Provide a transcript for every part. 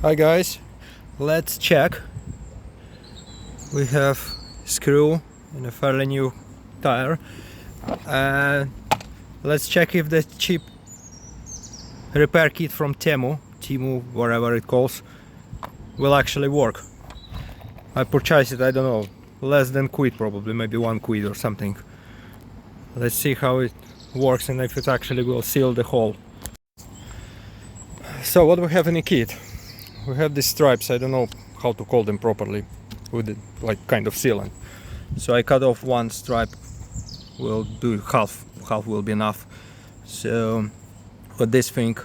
Hi guys, let's check. We have screw in a fairly new tire, and let's check if the cheap repair kit from Temu, whatever it calls, will actually work. I purchased it, I don't know, less than quid probably, maybe 1 quid or something. Let's see how it works and if it actually will seal the hole. So what we have in the kit? We have these stripes, I don't know how to call them properly, with it, like kind of sealant. So I cut off one stripe, will do half will be enough. So with this thing,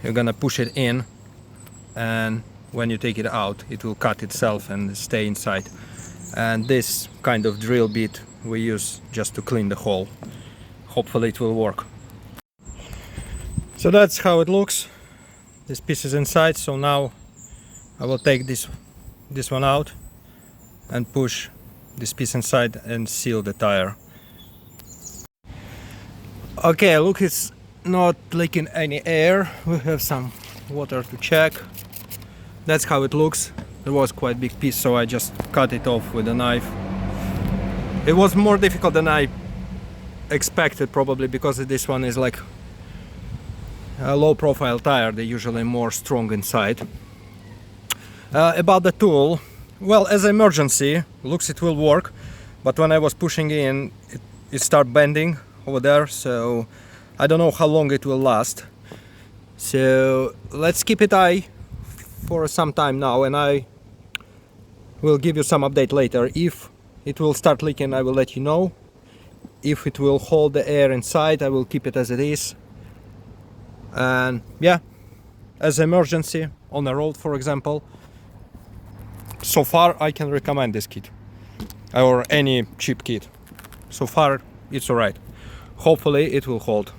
you're gonna push it in, and when you take it out, it will cut itself and stay inside. And this kind of drill bit we use just to clean the hole. Hopefully it will work. So that's how it looks. This piece is inside, so now I will take this one out and push this piece inside and seal the tire. Okay, look, it's not leaking any air. We have some water to check. That's how it looks. It was quite a big piece, so I just cut it off with a knife. It was more difficult than I expected, probably because this one is like a low profile tire. They're usually more strong inside. About the tool, well, as emergency, looks it will work, but when I was pushing in, it started bending over there, so I don't know how long it will last. So let's keep it eye for some time now, and I will give you some update later. If it will start leaking, I will let you know. If it will hold the air inside, I will keep it as it is. And yeah, as emergency on the road, for example, so far I can recommend this kit or any cheap kit. So far it's alright. Hopefully it will hold.